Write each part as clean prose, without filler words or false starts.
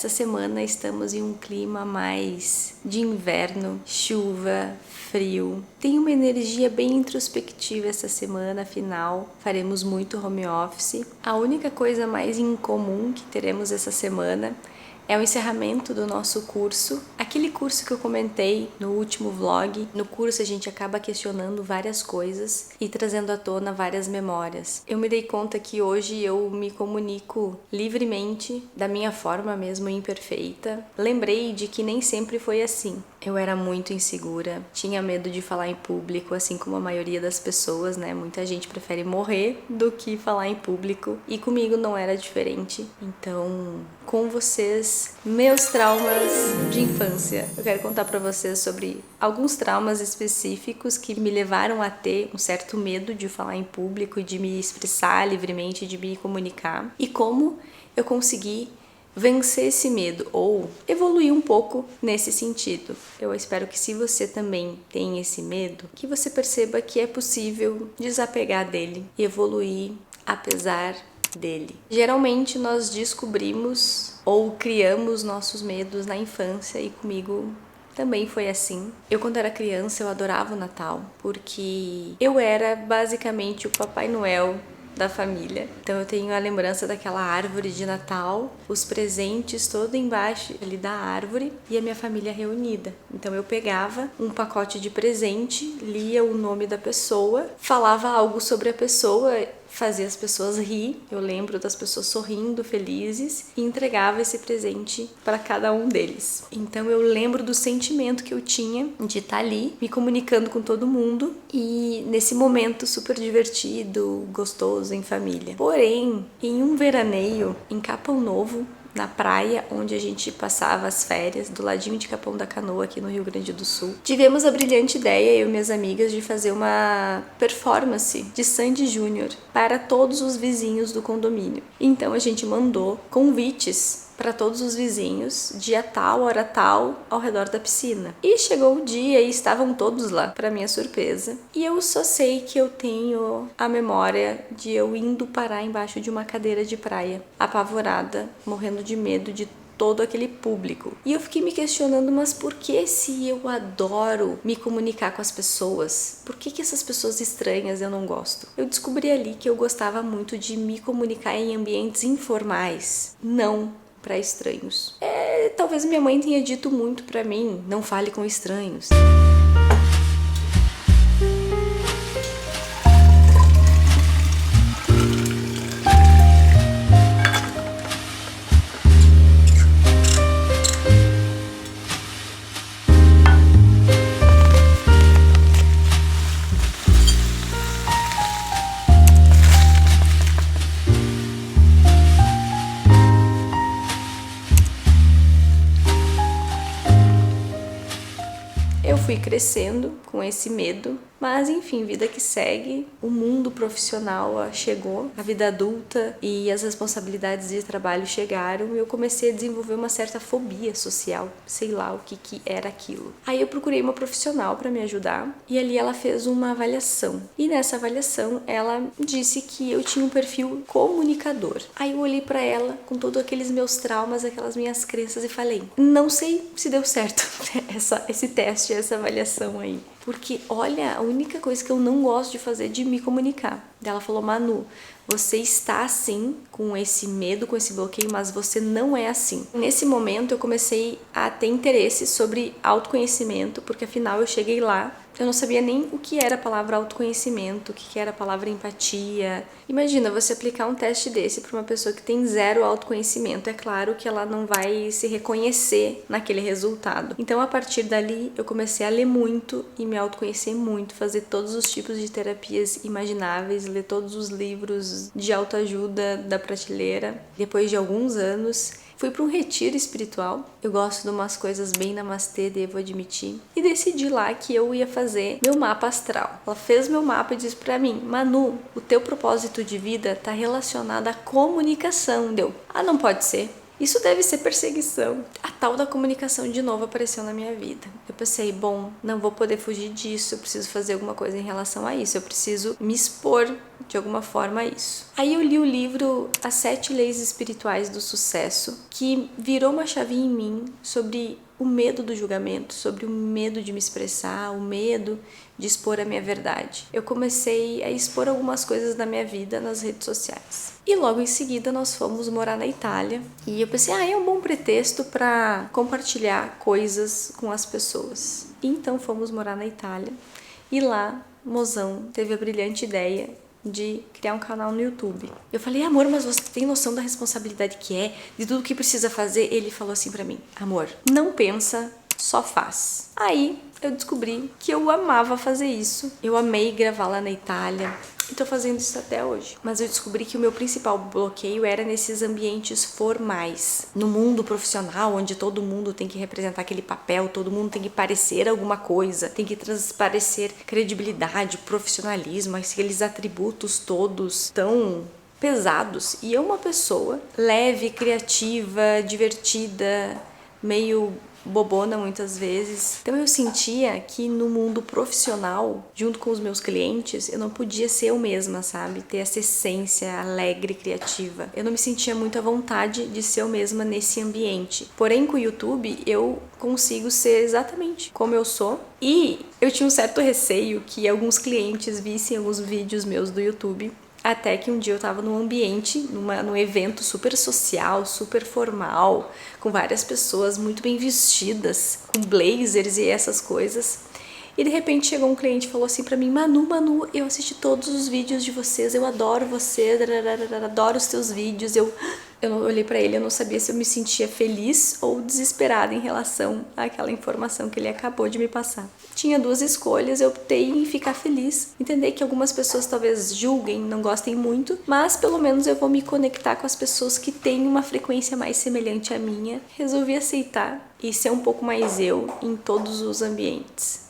Essa semana estamos em um clima mais de inverno, chuva, frio. Tem uma energia bem introspectiva essa semana, afinal, faremos muito home office. A única coisa mais incomum que teremos essa semana é o encerramento do nosso curso, aquele curso que eu comentei no último vlog. No curso a gente acaba questionando várias coisas e trazendo à tona várias memórias. Eu me dei conta que hoje eu me comunico livremente, da minha forma mesmo imperfeita. Lembrei de que nem sempre foi assim. Eu era muito insegura, tinha medo de falar em público, assim como a maioria das pessoas, né? Muita gente prefere morrer do que falar em público e comigo não era diferente. Então, com vocês, meus traumas de infância. Eu quero contar pra vocês sobre alguns traumas específicos que me levaram a ter um certo medo de falar em público e de me expressar livremente, de me comunicar, e como eu consegui vencer esse medo ou evoluir um pouco nesse sentido. Eu espero que, se você também tem esse medo, que você perceba que é possível desapegar dele e evoluir apesar dele. Geralmente nós descobrimos ou criamos nossos medos na infância, e comigo também foi assim. Eu, quando era criança, eu adorava o Natal, porque eu era basicamente o Papai Noel da família. Então eu tenho a lembrança daquela árvore de Natal, os presentes todo embaixo ali da árvore e a minha família reunida. Então eu pegava um pacote de presente, lia o nome da pessoa, falava algo sobre a pessoa, fazia as pessoas rir, eu lembro das pessoas sorrindo, felizes, e entregava esse presente para cada um deles. Então eu lembro do sentimento que eu tinha de estar ali, me comunicando com todo mundo, e nesse momento super divertido, gostoso em família. Porém, em um veraneio em Capão Novo, na praia onde a gente passava as férias, do ladinho de Capão da Canoa, aqui no Rio Grande do Sul, tivemos a brilhante ideia, eu e minhas amigas, de fazer uma performance de Sandy Júnior para todos os vizinhos do condomínio. Então a gente mandou convites para todos os vizinhos, dia tal, hora tal, ao redor da piscina. E chegou o dia e estavam todos lá, para minha surpresa. E eu só sei que eu tenho a memória de eu indo parar embaixo de uma cadeira de praia, apavorada, morrendo de medo de todo aquele público. E eu fiquei me questionando, mas por que, se eu adoro me comunicar com as pessoas, por que essas pessoas estranhas eu não gosto? Eu descobri ali que eu gostava muito de me comunicar em ambientes informais, não para estranhos. Talvez minha mãe tenha dito muito para mim, não fale com estranhos. Eu fui crescendo com esse medo, mas enfim, vida que segue, o mundo profissional chegou, a vida adulta e as responsabilidades de trabalho chegaram, e eu comecei a desenvolver uma certa fobia social, sei lá o que era aquilo. Aí eu procurei uma profissional para me ajudar, e ali ela fez uma avaliação, e nessa avaliação ela disse que eu tinha um perfil comunicador. Aí eu olhei para ela com todos aqueles meus traumas, aquelas minhas crenças, e falei, não sei se deu certo esse teste, essa avaliação aí. Porque, olha, a única coisa que eu não gosto de fazer é de me comunicar. Ela falou, Manu, você está assim, com esse medo, com esse bloqueio, mas você não é assim. Nesse momento eu comecei a ter interesse sobre autoconhecimento, porque afinal eu cheguei lá, eu não sabia nem o que era a palavra autoconhecimento, o que era a palavra empatia. Imagina você aplicar um teste desse para uma pessoa que tem zero autoconhecimento. É claro que ela não vai se reconhecer naquele resultado. Então, a partir dali, eu comecei a ler muito e me autoconhecer muito, fazer todos os tipos de terapias imagináveis, ler todos os livros de autoajuda da prateleira. Depois de alguns anos, fui para um retiro espiritual. Eu gosto de umas coisas bem namastê, devo admitir. E decidi lá que eu ia fazer meu mapa astral. Ela fez meu mapa e disse para mim, Manu, o teu propósito de vida está relacionado à comunicação. Deu, não pode ser. isso deve ser perseguição. A tal da comunicação de novo apareceu na minha vida. Eu pensei, bom, não vou poder fugir disso, eu preciso fazer alguma coisa em relação a isso, eu preciso me expor de alguma forma a isso. Aí eu li o livro As 7 Leis Espirituais do Sucesso, que virou uma chavinha em mim sobre o medo do julgamento, sobre o medo de me expressar, o medo de expor a minha verdade. Eu comecei a expor algumas coisas da minha vida nas redes sociais. E logo em seguida nós fomos morar na Itália. E eu pensei, é um bom pretexto para compartilhar coisas com as pessoas. E então fomos morar na Itália. E lá, mozão teve a brilhante ideia de criar um canal no YouTube. Eu falei, amor, mas você tem noção da responsabilidade que é, de tudo que precisa fazer? Ele falou assim pra mim, amor, não pensa, só faz. Aí eu descobri que eu amava fazer isso. Eu amei gravar lá na Itália. E tô fazendo isso até hoje. Mas eu descobri que o meu principal bloqueio era nesses ambientes formais. No mundo profissional, onde todo mundo tem que representar aquele papel, todo mundo tem que parecer alguma coisa, tem que transparecer credibilidade, profissionalismo, aqueles atributos todos tão pesados. E eu, uma pessoa leve, criativa, divertida, meio bobona muitas vezes. Então eu sentia que no mundo profissional, junto com os meus clientes, eu não podia ser eu mesma, sabe? Ter essa essência alegre, criativa. Eu não me sentia muito à vontade de ser eu mesma nesse ambiente. Porém, com o YouTube, eu consigo ser exatamente como eu sou. E eu tinha um certo receio que alguns clientes vissem alguns vídeos meus do YouTube. Até que um dia eu tava num ambiente, num evento super social, super formal, com várias pessoas muito bem vestidas, com blazers e essas coisas. E de repente chegou um cliente e falou assim pra mim, Manu, eu assisti todos os vídeos de vocês, eu adoro você, adoro os teus vídeos. Eu olhei pra ele, eu não sabia se eu me sentia feliz ou desesperada em relação àquela informação que ele acabou de me passar. Tinha duas escolhas, eu optei em ficar feliz, entender que algumas pessoas talvez julguem, não gostem muito, mas pelo menos eu vou me conectar com as pessoas que têm uma frequência mais semelhante à minha. Resolvi aceitar e ser um pouco mais eu em todos os ambientes,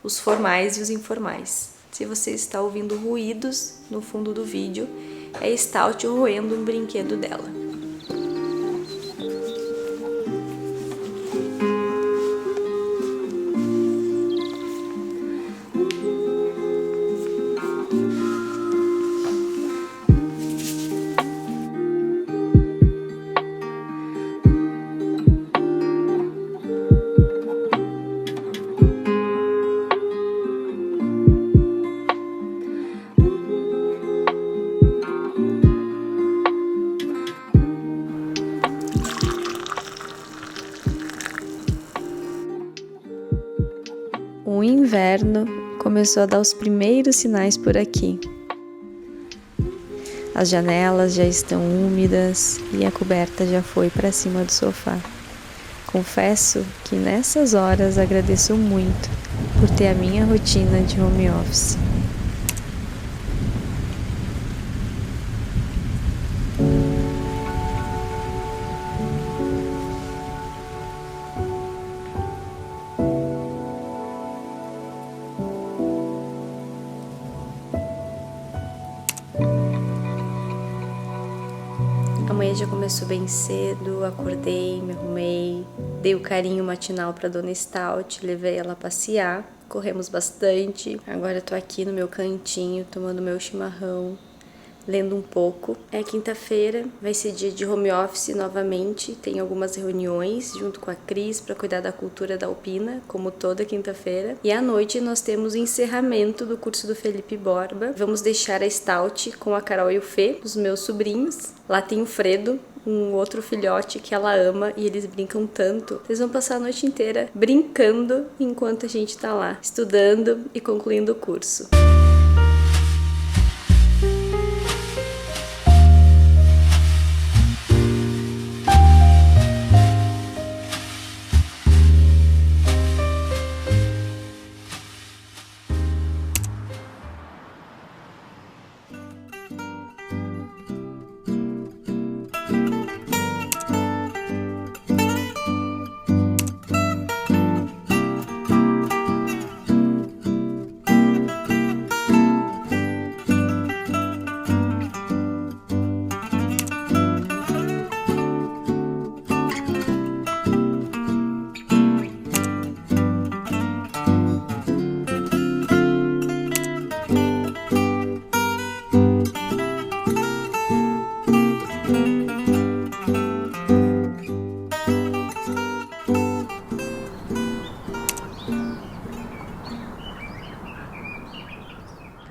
os formais e os informais. Se você está ouvindo ruídos no fundo do vídeo, é Stout roendo um brinquedo dela. O inverno começou a dar os primeiros sinais por aqui. As janelas já estão úmidas e a coberta já foi para cima do sofá. Confesso que nessas horas agradeço muito por ter a minha rotina de home office. Amanhã já começou bem cedo, acordei, me arrumei, dei o carinho matinal para Dona Stout, levei ela a passear, corremos bastante. Agora eu tô aqui no meu cantinho, tomando meu chimarrão, lendo um pouco. É quinta-feira, vai ser dia de home office novamente, tem algumas reuniões junto com a Cris para cuidar da cultura da Alpina, como toda quinta-feira. E à noite nós temos o encerramento do curso do Felipe Borba. Vamos deixar a Stout com a Carol e o Fê, os meus sobrinhos. Lá tem o Fredo, um outro filhote que ela ama e eles brincam tanto. Eles vão passar a noite inteira brincando enquanto a gente tá lá, estudando e concluindo o curso.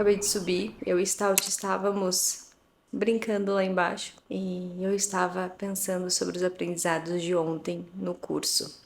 acabei de subir, eu e Stout estávamos brincando lá embaixo e eu estava pensando sobre os aprendizados de ontem no curso.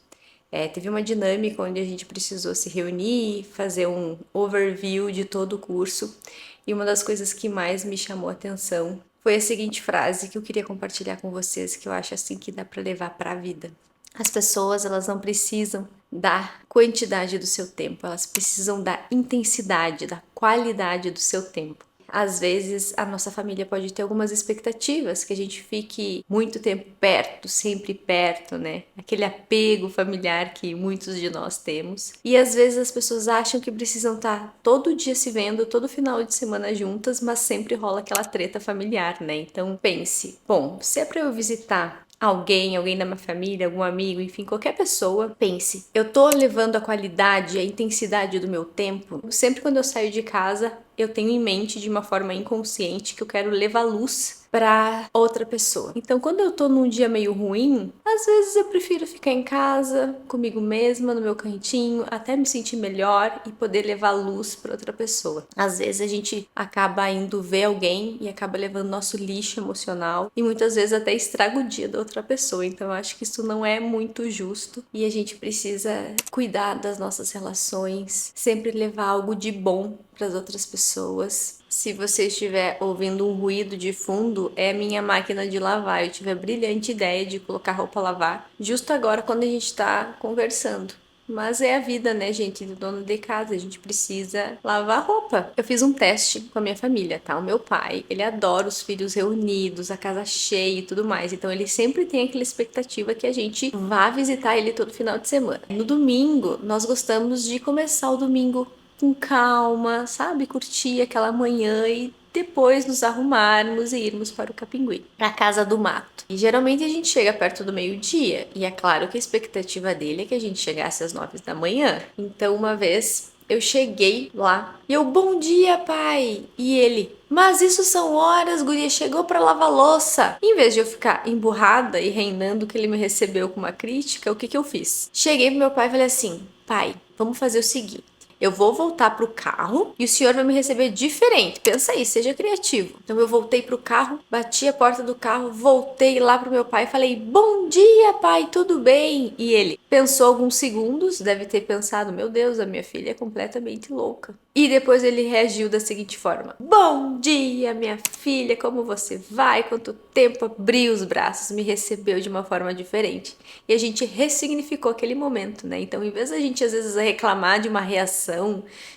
Teve uma dinâmica onde a gente precisou se reunir, fazer um overview de todo o curso, e uma das coisas que mais me chamou a atenção foi a seguinte frase que eu queria compartilhar com vocês, que eu acho assim que dá para levar para a vida. As pessoas, elas não precisam da quantidade do seu tempo, elas precisam da intensidade, da qualidade do seu tempo. Às vezes a nossa família pode ter algumas expectativas, que a gente fique muito tempo perto, sempre perto, né? Aquele apego familiar que muitos de nós temos. E às vezes as pessoas acham que precisam estar todo dia se vendo, todo final de semana juntas, mas sempre rola aquela treta familiar, né? Então pense, bom, se é para eu visitar alguém da minha família, algum amigo, enfim, qualquer pessoa, pense, eu tô levando a qualidade, a intensidade do meu tempo? Sempre quando eu saio de casa, eu tenho em mente de uma forma inconsciente que eu quero levar luz para outra pessoa. Então, quando eu tô num dia meio ruim, às vezes eu prefiro ficar em casa, comigo mesma, no meu cantinho, até me sentir melhor e poder levar luz para outra pessoa. Às vezes a gente acaba indo ver alguém e acaba levando nosso lixo emocional e muitas vezes até estraga o dia da outra pessoa. Então, eu acho que isso não é muito justo e a gente precisa cuidar das nossas relações, sempre levar algo de bom para as outras pessoas. Se você estiver ouvindo um ruído de fundo, é minha máquina de lavar. Eu tive a brilhante ideia de colocar roupa a lavar justo agora quando a gente está conversando. Mas é a vida, né, gente, do dono de casa, a gente precisa lavar roupa. Eu fiz um teste com a minha família, tá? O meu pai, ele adora os filhos reunidos, a casa cheia e tudo mais. Então ele sempre tem aquela expectativa que a gente vá visitar ele todo final de semana. No domingo, nós gostamos de começar o domingo com calma, sabe? Curtir aquela manhã e depois nos arrumarmos e irmos para o Capinguim, para a Casa do Mato. E geralmente a gente chega perto do meio-dia, e é claro que a expectativa dele é que a gente chegasse às 9 da manhã. Então, uma vez eu cheguei lá e eu, bom dia, pai! E ele, mas isso são horas, guria, chegou para lavar louça. Em vez de eu ficar emburrada e reinando que ele me recebeu com uma crítica, o que que eu fiz? Cheguei pro meu pai e falei assim, pai, vamos fazer o seguinte. Eu vou voltar pro carro e o senhor vai me receber diferente. Pensa aí, seja criativo. Então eu voltei pro carro, bati a porta do carro, voltei lá pro meu pai e falei: bom dia, pai, tudo bem? E ele pensou alguns segundos, deve ter pensado: meu Deus, a minha filha é completamente louca. E depois ele reagiu da seguinte forma: bom dia, minha filha, como você vai? Quanto tempo? Abriu os braços, me recebeu de uma forma diferente. E a gente ressignificou aquele momento, né? Então, em vez da gente às vezes reclamar de uma reação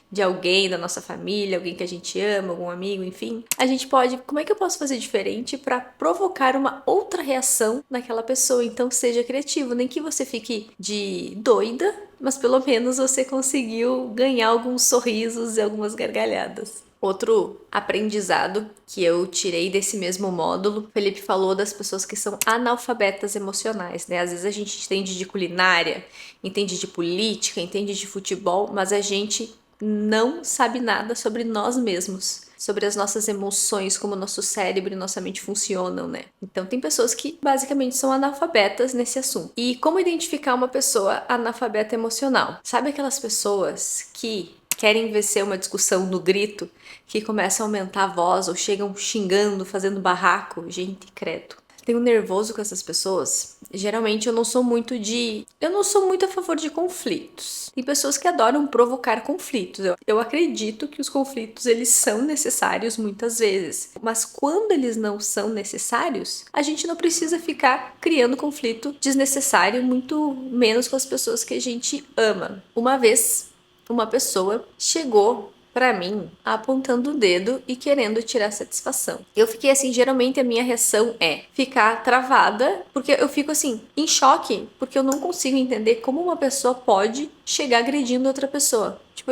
de alguém da nossa família, alguém que a gente ama, algum amigo, enfim, a gente pode, como é que eu posso fazer diferente para provocar uma outra reação naquela pessoa? Então, seja criativo, nem que você fique de doida, mas pelo menos você conseguiu ganhar alguns sorrisos e algumas gargalhadas. Outro aprendizado que eu tirei desse mesmo módulo, o Felipe falou das pessoas que são analfabetas emocionais, né? Às vezes a gente entende de culinária, entende de política, entende de futebol, mas a gente não sabe nada sobre nós mesmos, sobre as nossas emoções, como o nosso cérebro e nossa mente funcionam, né? Então tem pessoas que basicamente são analfabetas nesse assunto. E como identificar uma pessoa analfabeta emocional? Sabe aquelas pessoas que querem vencer uma discussão no grito, que começam a aumentar a voz ou chegam xingando, fazendo barraco? Gente, credo. Tenho nervoso com essas pessoas. Geralmente eu não sou muito a favor de conflitos. Tem pessoas que adoram provocar conflitos. Eu acredito que os conflitos eles são necessários muitas vezes, mas quando eles não são necessários, a gente não precisa ficar criando conflito desnecessário, muito menos com as pessoas que a gente ama. Uma vez, uma pessoa chegou pra mim apontando o dedo e querendo tirar satisfação. Eu fiquei assim, geralmente a minha reação é ficar travada, porque eu fico assim, em choque, porque eu não consigo entender como uma pessoa pode chegar agredindo outra pessoa. Tipo,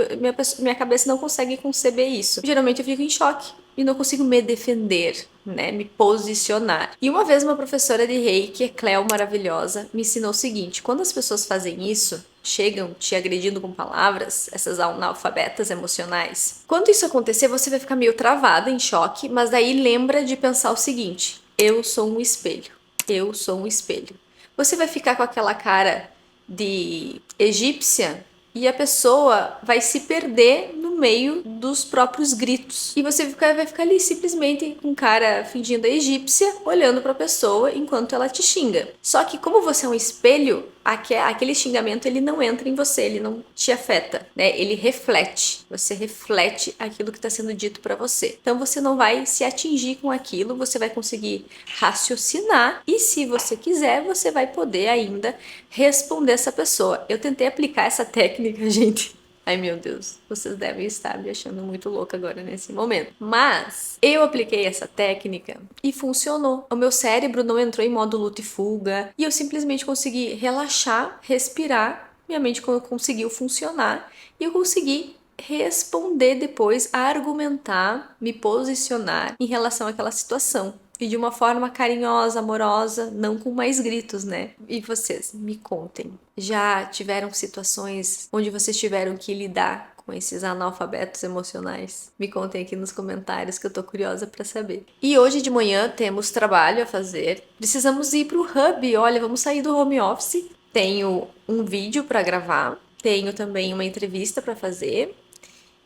minha cabeça não consegue conceber isso. Geralmente eu fico em choque e não consigo me defender, né, me posicionar. E uma vez uma professora de Reiki, Cleo maravilhosa, me ensinou o seguinte: quando as pessoas fazem isso, chegam te agredindo com palavras, essas analfabetas emocionais, quando isso acontecer, você vai ficar meio travada, em choque, mas daí lembra de pensar o seguinte: eu sou um espelho, eu sou um espelho. Você vai ficar com aquela cara de egípcia e a pessoa vai se perder no meio dos próprios gritos. E você vai ficar ali simplesmente com cara fingindo a egípcia, olhando pra pessoa enquanto ela te xinga. Só que como você é um espelho, aquele xingamento ele não entra em você, ele não te afeta, né? Ele reflete. Você reflete aquilo que está sendo dito para você. Então você não vai se atingir com aquilo, você vai conseguir raciocinar e se você quiser, você vai poder ainda responder essa pessoa. Eu tentei aplicar essa técnica, gente. Ai meu Deus, vocês devem estar me achando muito louca agora nesse momento. Mas eu apliquei essa técnica e funcionou. O meu cérebro não entrou em modo luta e fuga e eu simplesmente consegui relaxar, respirar, minha mente conseguiu funcionar e eu consegui responder depois, argumentar, me posicionar em relação àquela situação. E de uma forma carinhosa, amorosa, não com mais gritos, né? E vocês, me contem. Já tiveram situações onde vocês tiveram que lidar com esses analfabetos emocionais? Me contem aqui nos comentários que eu tô curiosa para saber. E hoje de manhã temos trabalho a fazer. Precisamos ir pro hub. Olha, vamos sair do home office. Tenho um vídeo para gravar. Tenho também uma entrevista para fazer.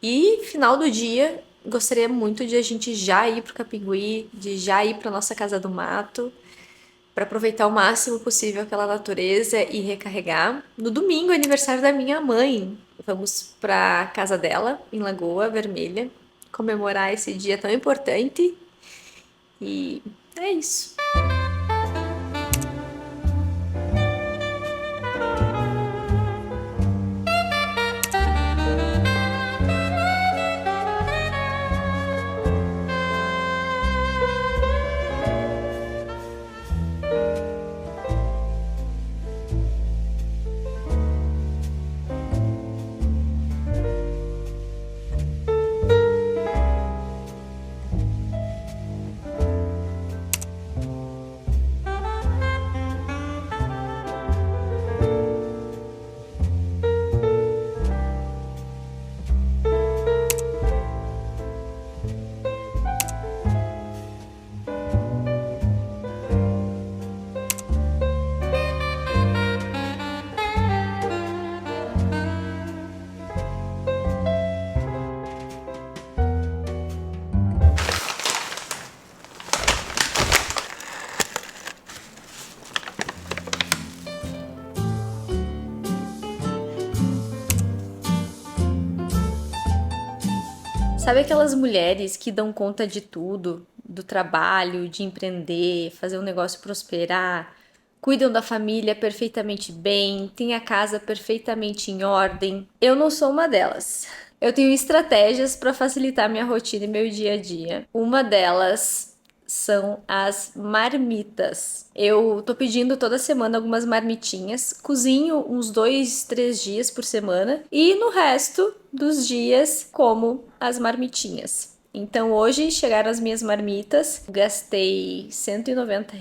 E final do dia, gostaria muito de a gente já ir pro Capingui, de já ir pra nossa casa do mato, para aproveitar o máximo possível aquela natureza e recarregar. No domingo, é aniversário da minha mãe. Vamos pra casa dela, em Lagoa Vermelha, comemorar esse dia tão importante. E é isso. Sabe aquelas mulheres que dão conta de tudo, do trabalho, de empreender, fazer um negócio prosperar, cuidam da família perfeitamente bem, têm a casa perfeitamente em ordem? Eu não sou uma delas. Eu tenho estratégias para facilitar minha rotina e meu dia a dia. Uma delas são as marmitas. Eu tô pedindo toda semana algumas marmitinhas, cozinho uns 2, 3 dias por semana e no resto dos dias como as marmitinhas. Então hoje chegaram as minhas marmitas, gastei R$ 190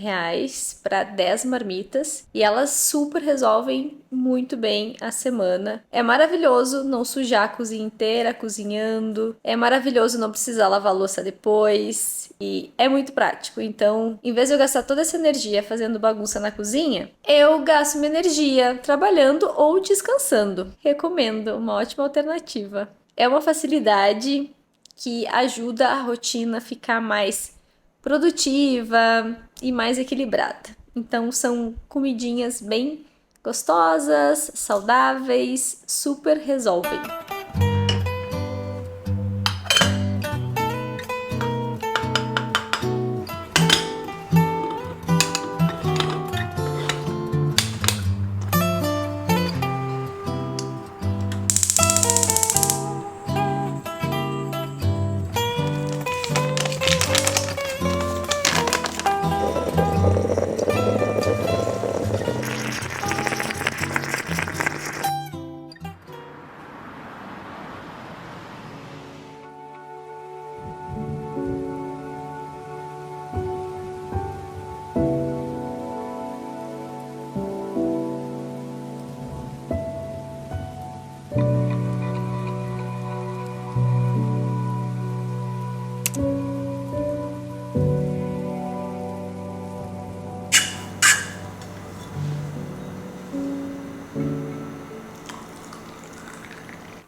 para 10 marmitas e elas super resolvem muito bem a semana. É maravilhoso não sujar a cozinha inteira cozinhando, é maravilhoso não precisar lavar a louça depois e é muito prático. Então, em vez de eu gastar toda essa energia fazendo bagunça na cozinha, eu gasto minha energia trabalhando ou descansando. Recomendo, uma ótima alternativa. É uma facilidade que ajuda a rotina a ficar mais produtiva e mais equilibrada. Então são comidinhas bem gostosas, saudáveis, super resolvem.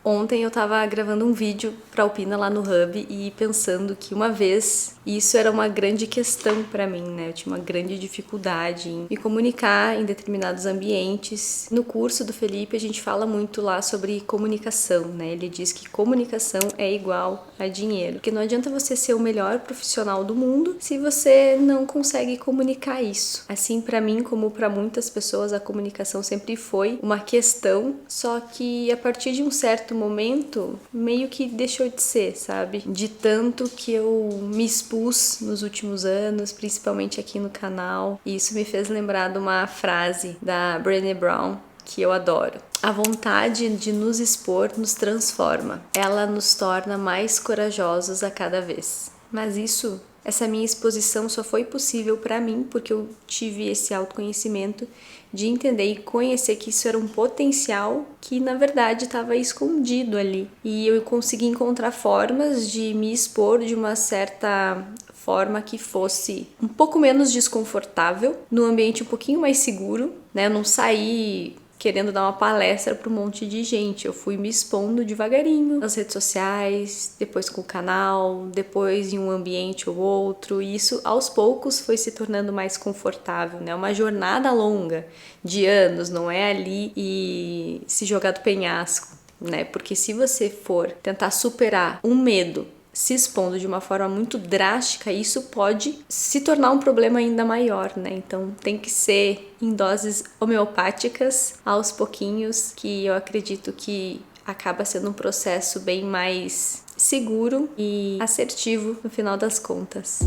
Ontem eu tava gravando um vídeo pra Alpina lá no Hub e pensando que uma vez isso era uma grande questão pra mim, né? Eu tinha uma grande dificuldade em me comunicar em determinados ambientes. No curso do Felipe a gente fala muito lá sobre comunicação, né? Ele diz que comunicação é igual a dinheiro, porque não adianta você ser o melhor profissional do mundo se você não consegue comunicar isso. Assim, pra mim, como pra muitas pessoas, a comunicação sempre foi uma questão, só que a partir de um certo momento, meio que deixou de ser, sabe? De tanto que eu me expus nos últimos anos, principalmente aqui no canal, e isso me fez lembrar de uma frase da Brené Brown, que eu adoro. A vontade de nos expor nos transforma. Ela nos torna mais corajosos a cada vez. Mas essa minha exposição só foi possível para mim porque eu tive esse autoconhecimento de entender e conhecer que isso era um potencial que na verdade estava escondido ali. E eu consegui encontrar formas de me expor de uma certa forma que fosse um pouco menos desconfortável, num ambiente um pouquinho mais seguro, né? Eu não saí querendo dar uma palestra para um monte de gente. Eu fui me expondo devagarinho nas redes sociais, depois com o canal, depois em um ambiente ou outro, e isso aos poucos foi se tornando mais confortável, né? Uma jornada longa de anos, não é ali e se jogar do penhasco, né? Porque se você for tentar superar um medo se expondo de uma forma muito drástica, isso pode se tornar um problema ainda maior, né? Então tem que ser em doses homeopáticas, aos pouquinhos, que eu acredito que acaba sendo um processo bem mais seguro e assertivo no final das contas.